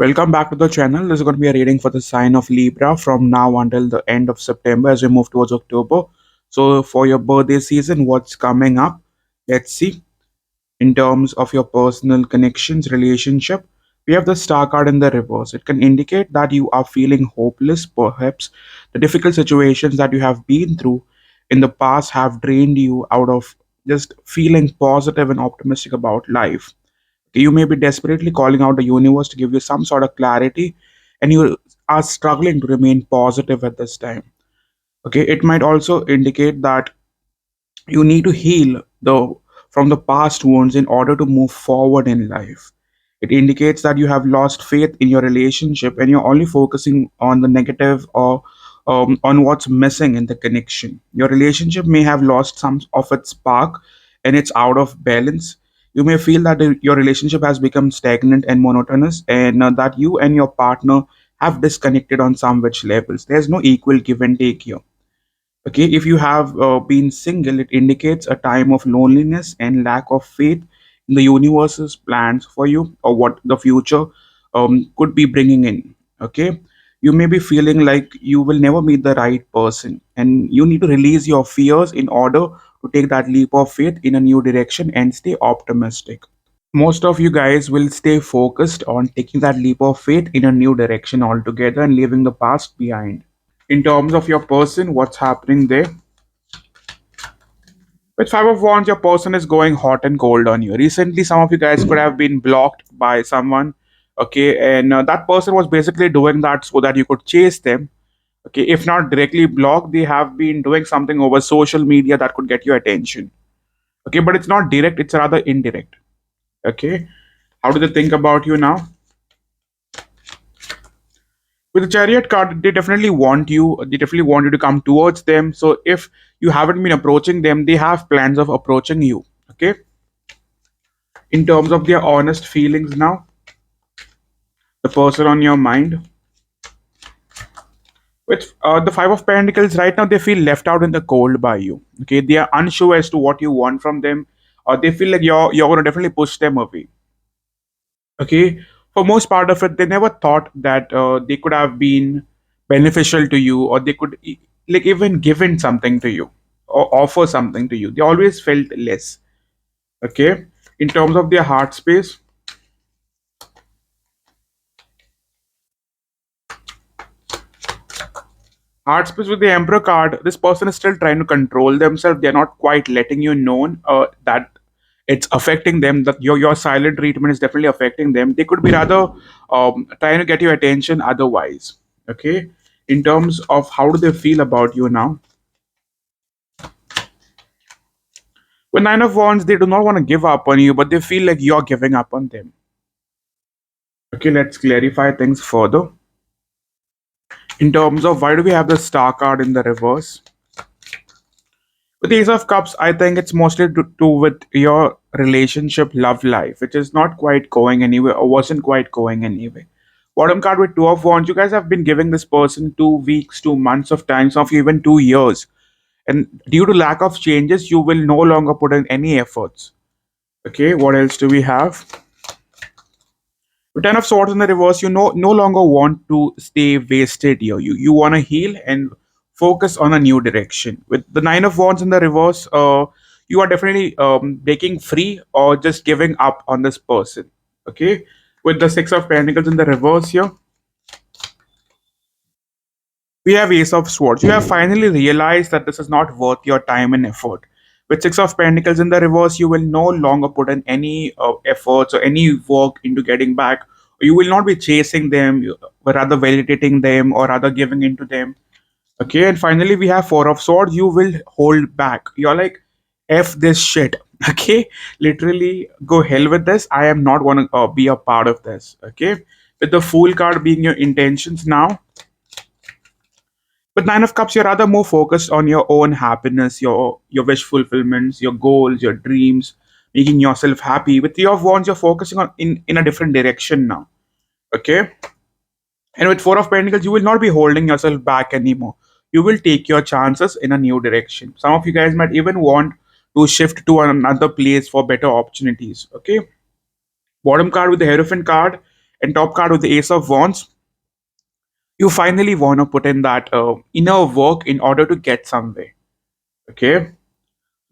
Welcome back to the channel. This is going to be a reading for the sign of Libra from now until the end of September as we move towards October. So, for your birthday season, what's coming up? Let's see. In terms of your personal connections, relationship, we have the star card in the reverse. It can indicate that you are feeling hopeless. Perhaps the difficult situations that you have been through in the past have drained you out of just feeling positive and optimistic about life. You may be desperately calling out the universe to give you some sort of clarity, and you are struggling to remain positive at this time. Okay, it might also indicate that you need to heal the from the past wounds in order to move forward in life. It indicates that you have lost faith in your relationship and you're only focusing on the negative or on what's missing in the connection. Your relationship may have lost some of its spark and it's out of balance. You may feel that your relationship has become stagnant and monotonous, and that you and your partner have disconnected on some which levels. There's no equal give and take here. Okay, if you have been single, it indicates a time of loneliness and lack of faith in the universe's plans for you or what the future could be bringing in. Okay, you may be feeling like you will never meet the right person, and you need to release your fears in order to take that leap of faith in a new direction and stay optimistic. Most of you guys will stay focused on taking that leap of faith in a new direction altogether and leaving the past behind. In terms of your person, what's happening there? With Five of Wands, your person is going hot and cold on you. Recently, some of you guys could have been blocked by someone, okay, and that person was basically doing that so that you could chase them. Okay, if not directly blocked, they have been doing something over social media that could get your attention. Okay, but it's not direct; it's rather indirect. Okay, how do they think about you now? With the chariot card, they definitely want you. They definitely want you to come towards them. So if you haven't been approaching them, they have plans of approaching you. Okay, in terms of their honest feelings now, the person on your mind. With the Five of Pentacles, right now they feel left out in the cold by you. Okay, they are unsure as to what you want from them, or they feel like you're going to definitely push them away. Okay, for most part of it, they never thought that they could have been beneficial to you, or they could like even given something to you or offer something to you. They always felt less. Okay, in terms of their heart space. Heart space with the Emperor card, this person is still trying to control themselves. They're not quite letting you know that it's affecting them. That your silent treatment is definitely affecting them. They could be rather trying to get your attention otherwise. Okay, in terms of how do they feel about you now? With Nine of Wands, they do not want to give up on you, but they feel like you're giving up on them. Okay, let's clarify things further. In terms of why do we have the Star card in the reverse? With Ace of Cups, I think it's mostly to do with your relationship love life, which is not quite going anywhere or wasn't quite going anywhere. Bottom card with Two of Wands, you guys have been giving this person 2 weeks, 2 months of time, some of you even 2 years. And due to lack of changes, you will no longer put in any efforts. Okay, what else do we have? With Ten of Swords in the reverse, you no longer want to stay wasted here. You want to heal and focus on a new direction. With the Nine of Wands in the reverse, you are definitely breaking free or just giving up on this person. Okay. With the Six of Pentacles in the reverse here, we have Ace of Swords. You have finally realized that this is not worth your time and effort. With Six of Pentacles in the reverse, you will no longer put in any efforts or any work into getting back. You will not be chasing them, but rather validating them or rather giving into them. Okay, and finally, we have Four of Swords. You will hold back. You're like, F this shit. Okay, literally, go hell with this. I am not going to be a part of this. Okay, with the Fool card being your intentions now, with Nine of Cups, you're rather more focused on your own happiness, your wish fulfillments, your goals, your dreams, making yourself happy. With Three of Wands, you're focusing on in a different direction now. Okay, and with Four of Pentacles, you will not be holding yourself back anymore. You will take your chances in a new direction. Some of you guys might even want to shift to another place for better opportunities. Okay, bottom card with the Hierophant card. And top card with the Ace of Wands, you finally want to put in that inner work in order to get somewhere. Okay.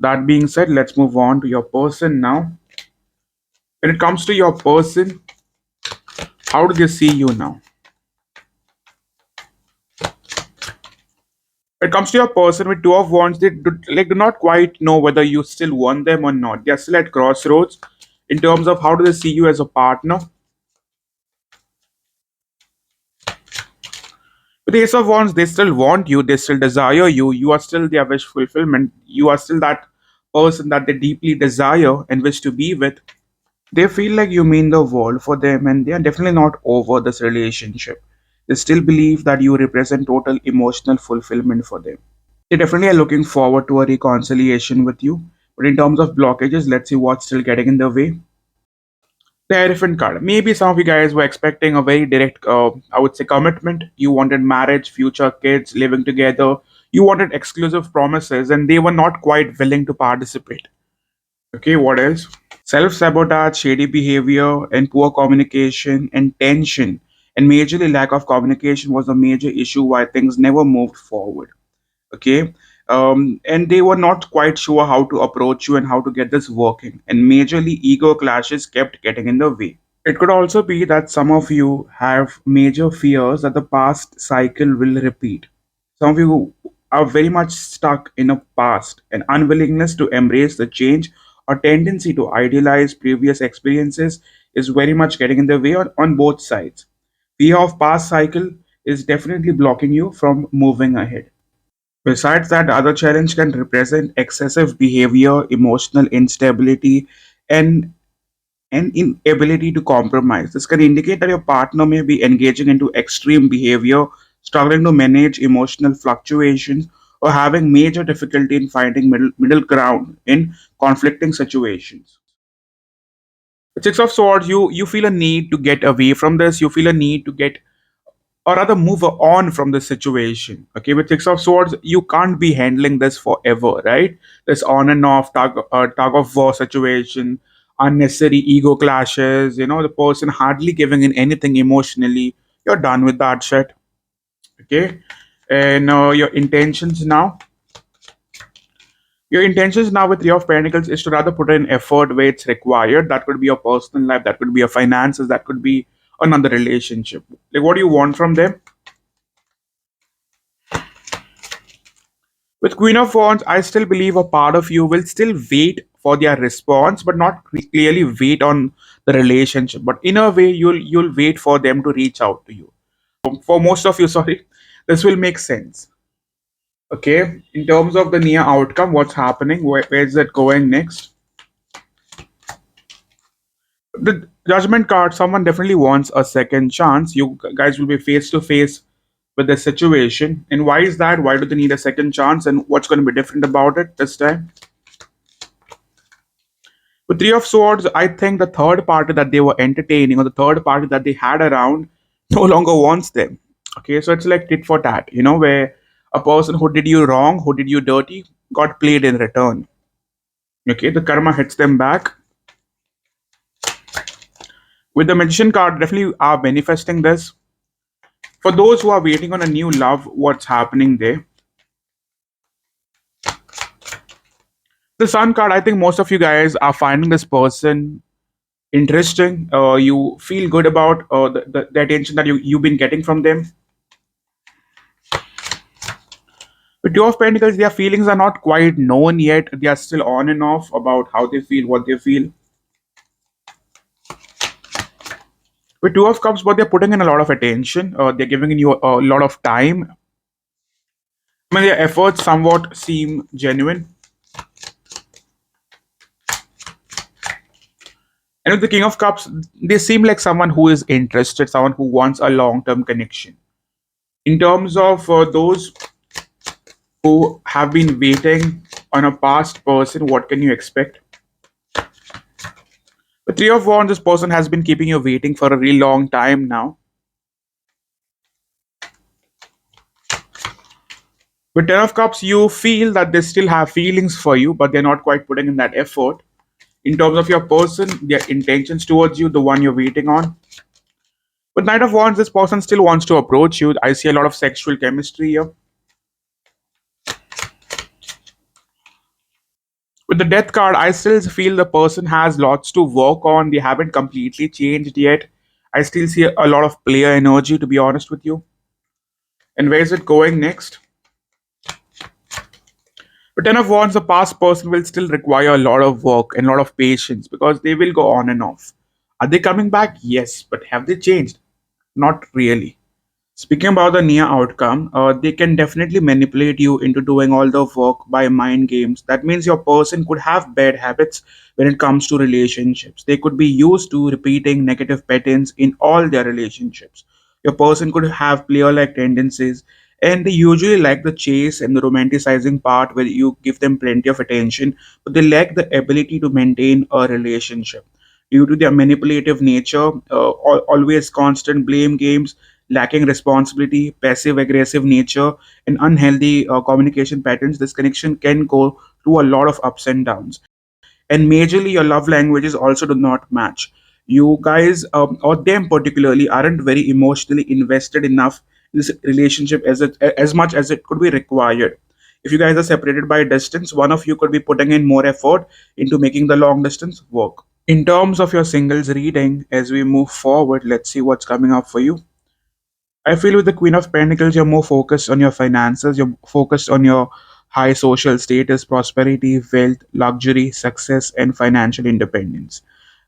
That being said, let's move on to your person now. When it comes to your person, how do they see you now? When it comes to your person with Two of Wands, they do not quite know whether you still want them or not. They are still at crossroads in terms of how do they see you as a partner. With the Ace of Wands, they still want you, they still desire you, you are still their wish fulfillment, you are still that person that they deeply desire and wish to be with. They feel like you mean the world for them and they are definitely not over this relationship. They still believe that you represent total emotional fulfillment for them. They definitely are looking forward to a reconciliation with you. But in terms of blockages, let's see what's still getting in the way. The Elephant card. Maybe some of you guys were expecting a very direct, I would say, commitment. You wanted marriage, future kids, living together. You wanted exclusive promises, and they were not quite willing to participate. Okay, what else? Self sabotage, shady behavior, and poor communication and tension. And majorly, lack of communication was a major issue why things never moved forward. Okay. And they were not quite sure how to approach you and how to get this working. And majorly, ego clashes kept getting in the way. It could also be that some of you have major fears that the past cycle will repeat. Some of you are very much stuck in a past, an unwillingness to embrace the change or tendency to idealize previous experiences is very much getting in the way on both sides. Fear of past cycle is definitely blocking you from moving ahead. Besides that, the other challenge can represent excessive behavior, emotional instability, and an inability to compromise. This can indicate that your partner may be engaging into extreme behavior, struggling to manage emotional fluctuations, or having major difficulty in finding middle ground in conflicting situations. With Six of Swords, you feel a need to get away from this. You feel a need to get or rather move on from the situation. Okay, with Six of Swords, you can't be handling this forever, right? This on and off tug of war situation, unnecessary ego clashes, the person hardly giving in anything emotionally. You're done with that shit. Okay, and your intentions now with Three of Pentacles is to rather put in effort where it's required. That could be your personal life, that could be your finances, that could be another relationship. Like, what do you want from them? With Queen of Wands, I still believe a part of you will still wait for their response, but not clearly wait on the relationship. But in a way, you'll wait for them to reach out to you. For most of you, sorry, this will make sense. Okay, in terms of the near outcome, what's happening? Where is it going next? The Judgment card. Someone definitely wants a second chance. You guys will be face to face with the situation. And why is that? Why do they need a second chance? And what's going to be different about it this time? With Three of Swords, I think the third party that they were entertaining or the third party that they had around no longer wants them. Okay, so it's like tit for tat, where a person who did you wrong, who did you dirty, got played in return. Okay, the karma hits them back. With the Magician card, definitely are manifesting this. For those who are waiting on a new love, what's happening there? The Sun card, I think most of you guys are finding this person interesting. You feel good about the attention that you've been getting from them. With Two of Pentacles, their feelings are not quite known yet. They are still on and off about how they feel, what they feel. With Two of Cups, but they're putting in a lot of attention. They're giving you a lot of time. I mean, their efforts somewhat seem genuine. And with the King of Cups, they seem like someone who is interested, someone who wants a long-term connection. In terms of those who have been waiting on a past person, what can you expect? The Three of Wands, this person has been keeping you waiting for a really long time now. With Ten of Cups, you feel that they still have feelings for you, but they're not quite putting in that effort. In terms of your person, their intentions towards you, the one you're waiting on. With Knight of Wands, this person still wants to approach you. I see a lot of sexual chemistry here. With the Death card, I still feel the person has lots to work on. They haven't completely changed yet. I still see a lot of player energy, to be honest with you. And where is it going next? With Ten of Wands, the past person will still require a lot of work and a lot of patience because they will go on and off. Are they coming back? Yes, but have they changed? Not really. Speaking about the near outcome, they can definitely manipulate you into doing all the work by mind games. That means your person could have bad habits when it comes to relationships. They could be used to repeating negative patterns in all their relationships. Your person could have player like tendencies, and they usually like the chase and the romanticizing part where you give them plenty of attention, but they lack the ability to maintain a relationship due to their manipulative nature, always constant blame games, lacking responsibility, passive aggressive nature, and unhealthy communication patterns. This connection can go through a lot of ups and downs. And majorly, your love languages also do not match. You guys, or them particularly, aren't very emotionally invested enough in this relationship as much as it could be required. If you guys are separated by distance, one of you could be putting in more effort into making the long distance work. In terms of your singles reading, as we move forward, let's see what's coming up for you. I feel with the Queen of Pentacles, you're more focused on your finances, you're focused on your high social status, prosperity, wealth, luxury, success, and financial independence.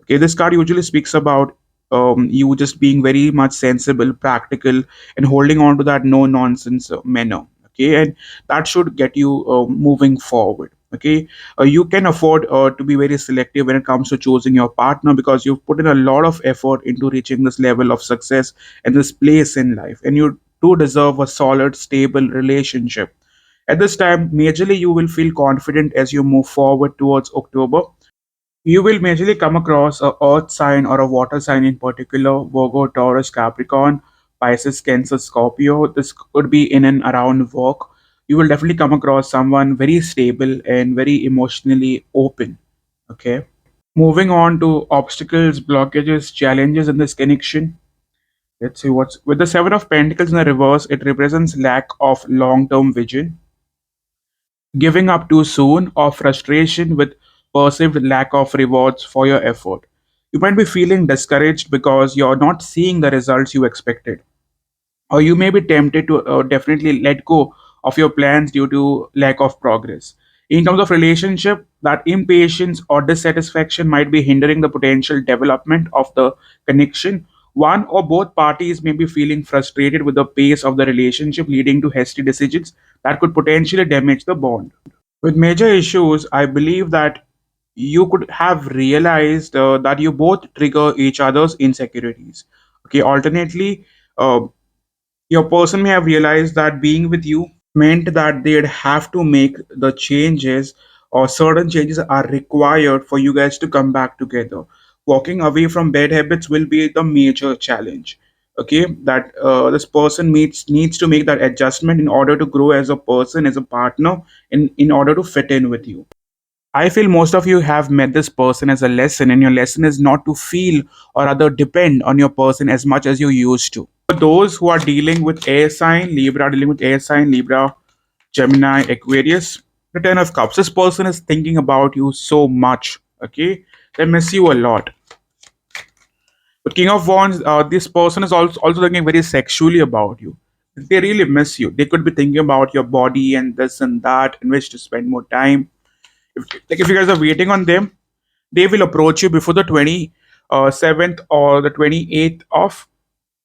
Okay, this card usually speaks about you just being very much sensible, practical, and holding on to that no nonsense manner. Okay, and that should get you moving forward. Okay, you can afford to be very selective when it comes to choosing your partner because you've put in a lot of effort into reaching this level of success and this place in life, and you do deserve a solid, stable relationship. At this time, majorly you will feel confident as you move forward towards October. You will majorly come across a earth sign or a water sign in particular, Virgo, Taurus, Capricorn, Pisces, Cancer, Scorpio. This could be in and around work. You will definitely come across someone very stable and very emotionally open. Okay. Moving on to obstacles, blockages, challenges in this connection. Let's see what's with the Seven of Pentacles in the reverse. It represents lack of long-term vision, giving up too soon, or frustration with perceived lack of rewards for your effort. You might be feeling discouraged because you're not seeing the results you expected, or you may be tempted to definitely let go of your plans due to lack of progress. In terms of relationship, that impatience or dissatisfaction might be hindering the potential development of the connection. One or both parties may be feeling frustrated with the pace of the relationship, leading to hasty decisions that could potentially damage the bond. With major issues, I believe that you could have realized that you both trigger each other's insecurities. Okay, alternately, uh, your person may have realized that being with you meant that they'd have to make the changes, or certain changes are required for you guys to come back together. Walking away from bad habits will be the major challenge. Okay, that this person needs to make that adjustment in order to grow as a person, as a partner, in order to fit in with you. I feel most of you have met this person as a lesson, and your lesson is not to feel or rather depend on your person as much as you used to. For those who are dealing with air sign, Libra, dealing with air sign, Libra, Gemini, Aquarius, the Ten of Cups. This person is thinking about you so much. Okay, they miss you a lot. But King of Wands, this person is also thinking very sexually about you. They really miss you. They could be thinking about your body and this and that, and wish to spend more time. If you guys are waiting on them, they will approach you before the 27th or the 28th of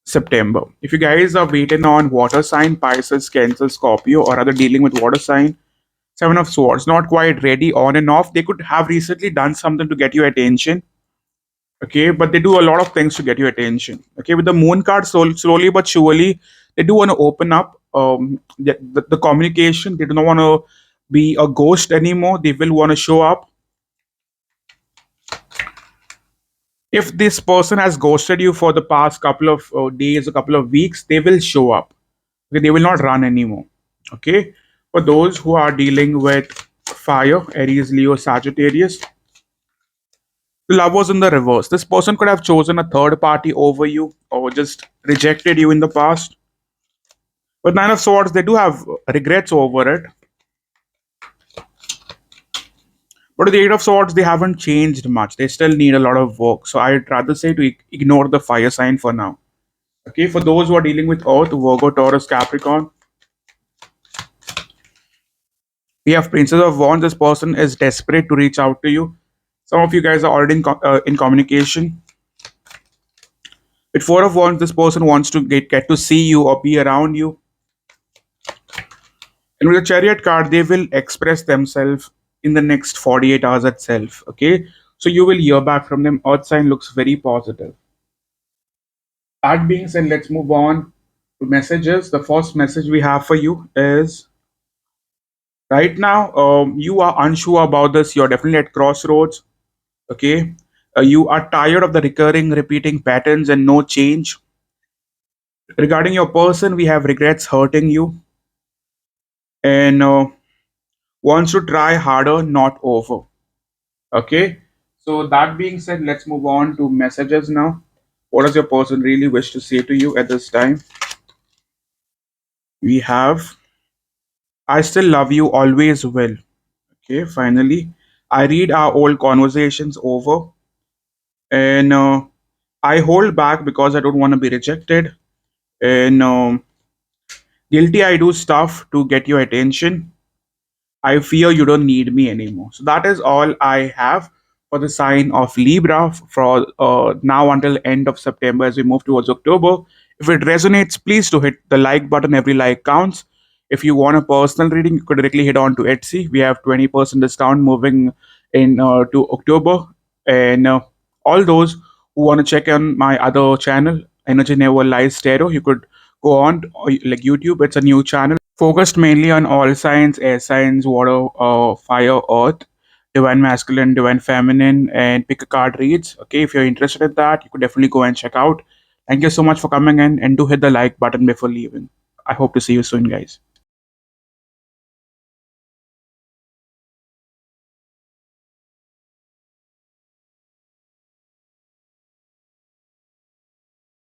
September. If you guys are waiting on water sign, Pisces, Cancer, Scorpio, or other dealing with water sign, Seven of Swords, not quite ready on and off. They could have recently done something to get your attention. Okay, but they do a lot of things to get your attention. Okay, with the Moon card, slowly but surely, they do want to open up the communication. They do not want to be a ghost anymore. They will want to show up. If this person has ghosted you for the past couple of days, a couple of weeks, they will show up. Okay, they will not run anymore. Okay, for those who are dealing with fire, Aries, Leo, Sagittarius, Love was in the reverse. This person could have chosen a third party over you or just rejected you in the past. But Nine of Swords, they do have regrets over it. But with the Eight of Swords, they haven't changed much. They still need a lot of work. So I'd rather say to ignore the fire sign for now. Okay, for those who are dealing with Earth, Virgo, Taurus, Capricorn, we have Princess of Wands. This person is desperate to reach out to you. Some of you guys are already in communication. With Four of Wands, this person wants to get to see you or be around you. And with the Chariot card, they will express themselves in the next 48 hours itself. Okay, so you will hear back from them. Earth sign looks very positive. That being said, let's move on to messages. The first message we have for you is right now, you are unsure about this. You're definitely at crossroads. Okay, you are tired of the recurring, repeating patterns and no change. Regarding your person, we have regrets hurting you and wants to try harder, not over. Okay, so that being said, let's move on to messages now. What does your person really wish to say to you at this time? We have, I still love you, always will. Okay, finally, I read our old conversations over and I hold back because I don't want to be rejected. And guilty, I do stuff to get your attention. I fear you don't need me anymore. So that is all I have for the sign of Libra for now until end of September as we move towards October. If it resonates, please do hit the like button. Every like counts. If you want a personal reading, you could directly hit on to Etsy. We have 20% discount moving in to October. And all those who want to check on my other channel, Energy Never Lies Tarot, you could go on like YouTube. It's a new channel focused mainly on all signs, air signs, water, fire, earth, divine masculine, divine feminine, and pick a card reads. Okay, if you're interested in that, you could definitely go and check out. Thank you so much for coming in and do hit the like button before leaving. I hope to see you soon, guys.